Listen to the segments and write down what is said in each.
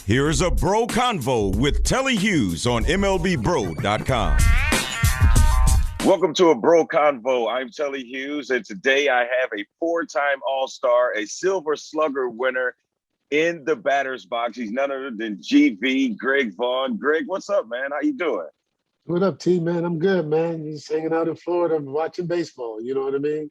Here's a Bro Convo with Telly Hughes on MLBBro.com. Welcome to a Bro Convo. I'm Telly Hughes, and today I have a four-time All-Star, a Silver Slugger winner in the batter's box. He's none other than GV, Greg Vaughn. Greg, what's up, man? How you doing? What up, T, man? I'm good, man. Just hanging out in Florida watching baseball. You know what I mean?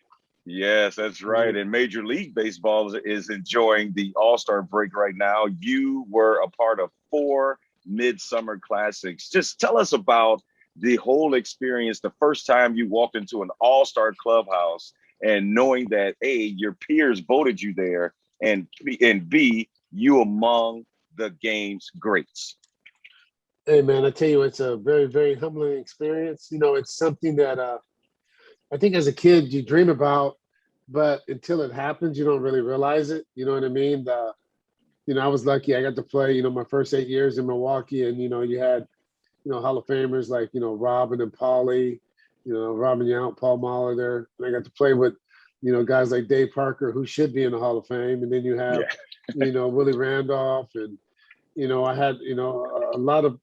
Yes, that's right. And Major League Baseball is enjoying the All-Star break right now. You were a part of 4 Midsummer Classics. Just tell us about the whole experience, the first time you walked into an All-Star clubhouse and knowing that, A, your peers voted you there, and B, you among the game's greats. Hey, man, I tell you, it's a very, very humbling experience. You know, it's something that I think as a kid you dream about, but until it happens, you don't really realize it. You know what I mean? I was lucky. I got to play, my first 8 years in Milwaukee, and, you had, Hall of Famers like, Robin and Paulie, Robin Yount, Paul Molitor. And I got to play with, guys like Dave Parker, who should be in the Hall of Fame. And then you have, Willie Randolph. And, I had, a lot of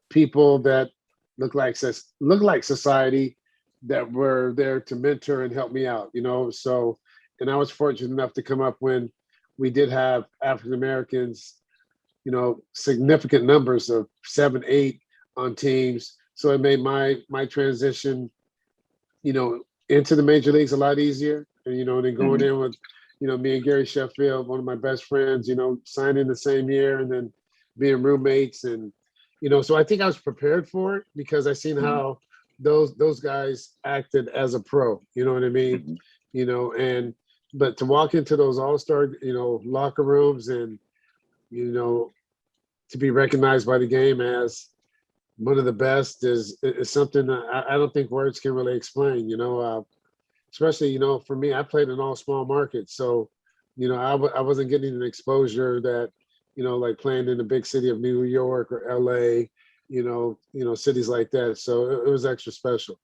people that look like society that were there to mentor and help me out, So, and I was fortunate enough to come up when we did have African Americans, significant numbers of 7, 8 on teams. So it made my transition, into the major leagues a lot easier. And, and then going in with, me and Gary Sheffield, one of my best friends, signing the same year and then being roommates. And, so I think I was prepared for it because I seen how those guys acted as a pro, you know what I mean? But to walk into those all-star, locker rooms and, to be recognized by the game as one of the best is something that I don't think words can really explain, especially, for me, I played in all small markets. So, I wasn't getting an exposure that, like playing in the big city of New York or LA, cities like that. So it was extra special.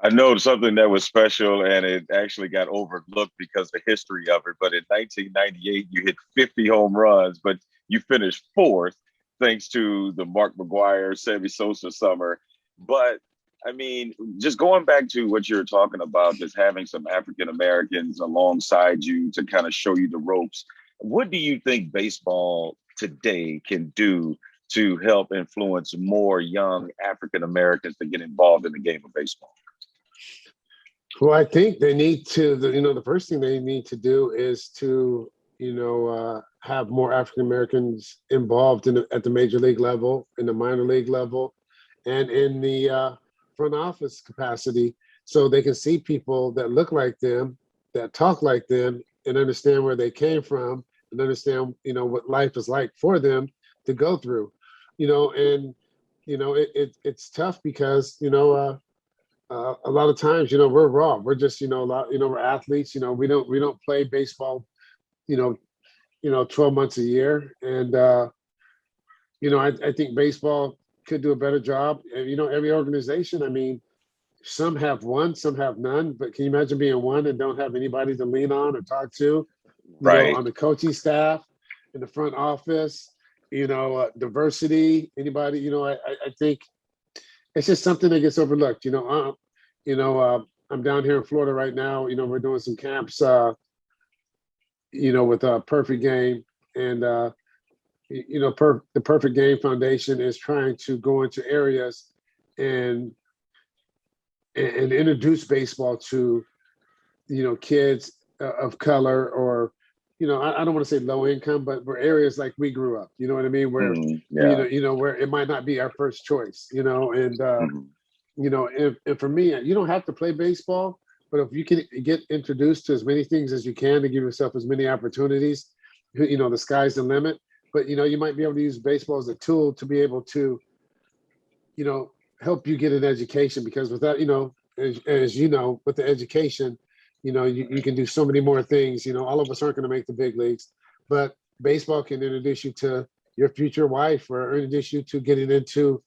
I know something that was special, and it actually got overlooked because of the history of it. But in 1998, you hit 50 home runs, but you finished 4th thanks to the Mark McGwire, Sammy Sosa summer. But I mean, just going back to what you're talking about, just having some African Americans alongside you to kind of show you the ropes. What do you think baseball today can do to help influence more young African Americans to get involved in the game of baseball? Well, I think they need to, the first thing they need to do is to, have more African Americans involved at the major league level, in the minor league level, and in the front office capacity, so they can see people that look like them, that talk like them, and understand where they came from, and understand, what life is like for them to go through, and it's tough because a lot of times, we're raw. We're just, we're athletes. We don't play baseball, 12 months a year. And, I think baseball could do a better job. And, every organization, I mean, some have one, some have none. But can you imagine being one and don't have anybody to lean on or talk to, on the coaching staff, in the front office, diversity, anybody, I think it's just something that gets overlooked. I'm down here in Florida right now. We're doing some camps, with a Perfect Game, and the Perfect Game Foundation is trying to go into areas and introduce baseball to, kids of color, or, I don't want to say low income, but for areas like we grew up. You know what I mean? Where where it might not be our first choice. And for me, you don't have to play baseball, but if you can get introduced to as many things as you can to give yourself as many opportunities, the sky's the limit. But, you might be able to use baseball as a tool to be able to, help you get an education, because without, as with the education, you can do so many more things. All of us aren't going to make the big leagues, but baseball can introduce you to your future wife, or introduce you to getting into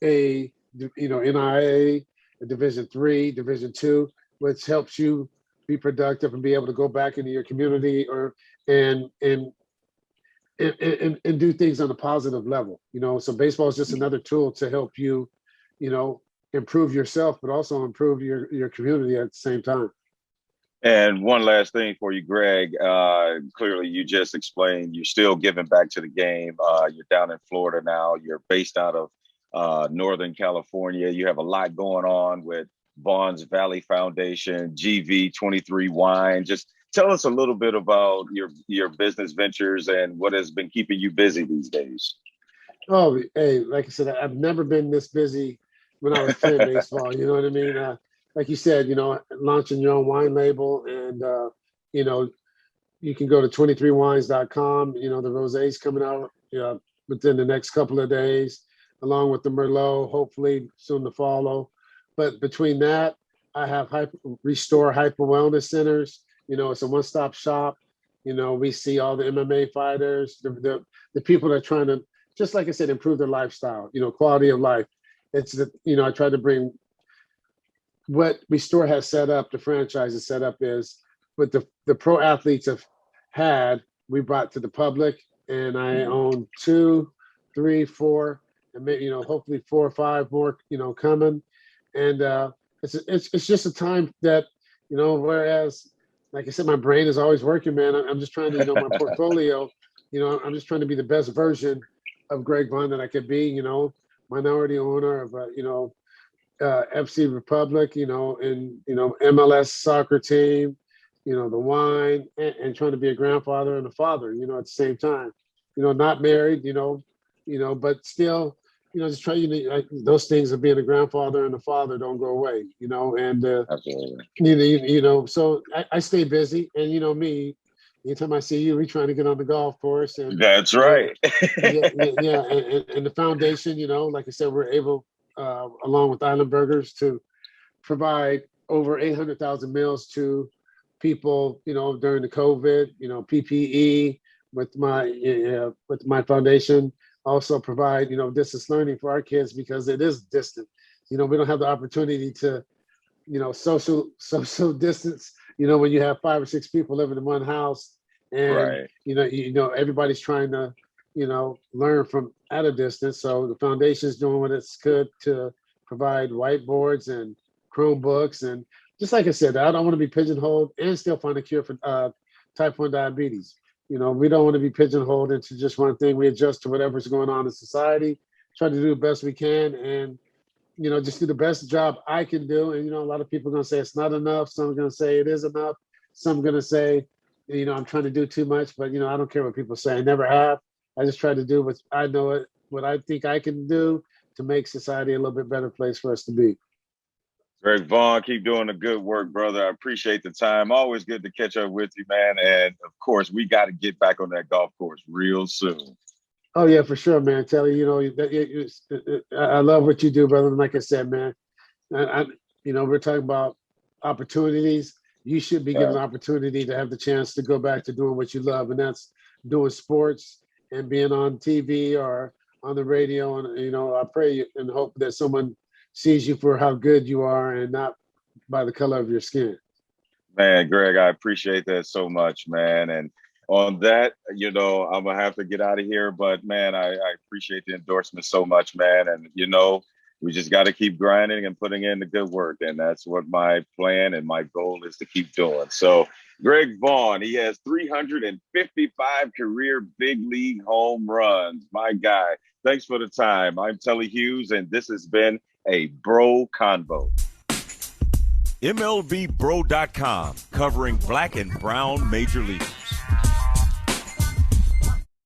a NIA, a Division III, Division II, which helps you be productive and be able to go back into your community, and and do things on a positive level. So baseball is just another tool to help you, improve yourself, but also improve your community at the same time. And one last thing for you, Greg. Clearly, you just explained you're still giving back to the game. You're down in Florida now. You're based out of Northern California. You have a lot going on with Vaughn's Valley Foundation, GV23 Wine. Just tell us a little bit about your business ventures and what has been keeping you busy these days. Oh, hey, like I said, I've never been this busy when I was playing baseball. You know what I mean? Like you said, launching your own wine label, and you can go to 23wines.com. The rosés coming out within the next couple of days, along with the Merlot, hopefully soon to follow. But between that, I have Restore Hyper Wellness Centers. It's a one-stop shop. We see all the MMA fighters, the people that are trying to, just like I said, improve their lifestyle, quality of life. It's I try to bring what Restore has set up, the franchise is set up is what the pro athletes have had, we brought to the public. And I own 2, 3, 4, and maybe, hopefully 4 or 5 more, coming. And it's just a time that, whereas, like I said, my brain is always working, man. I'm just trying to, my portfolio, I'm just trying to be the best version of Greg Vaughn that I could be, minority owner of, FC Republic, and, MLS soccer team, the wine, and trying to be a grandfather and a father, at the same time, not married, but still, just trying, those things of being a grandfather and a father don't go away, and, Absolutely. So I stay busy, and, me, anytime I see you, we're trying to get on the golf course. And that's right. Yeah. And the foundation, like I said, we're able, along with Island Burgers, to provide over 800,000 meals to people, during the COVID, PPE with my foundation. Also provide, distance learning for our kids because it is distant. We don't have the opportunity to, social distance, when you have 5 or 6 people living in one house, and right. Everybody's trying to, learn from at a distance. So the foundation is doing what it's could to provide whiteboards and Chromebooks. And just like I said, I don't want to be pigeonholed and still find a cure for type 1 diabetes. We don't want to be pigeonholed into just one thing. We adjust to whatever's going on in society, try to do the best we can, and, just do the best job I can do. And, a lot of people are going to say it's not enough. Some are going to say it is enough. Some are going to say, I'm trying to do too much, but, I don't care what people say. I never have. I just try to do what I think I can do to make society a little bit better place for us to be. Greg Vaughn, keep doing the good work, brother. I appreciate the time. Always good to catch up with you, man. And of course, we got to get back on that golf course real soon. Oh yeah, for sure, man. Telly, I love what you do, brother. And like I said, man, we're talking about opportunities. You should be given an opportunity to have the chance to go back to doing what you love, and that's doing sports and being on TV or on the radio. And, I pray and hope that someone sees you for how good you are and not by the color of your skin. Man, Greg, I appreciate that so much, man. And on that, I'm going to have to get out of here. But, man, I appreciate the endorsement so much, man. And, we just got to keep grinding and putting in the good work. And that's what my plan and my goal is to keep doing. So, Greg Vaughn, he has 355 career big league home runs. My guy, thanks for the time. I'm Telly Hughes, and this has been a Bro Convo. MLBBro.com, covering black and brown major league.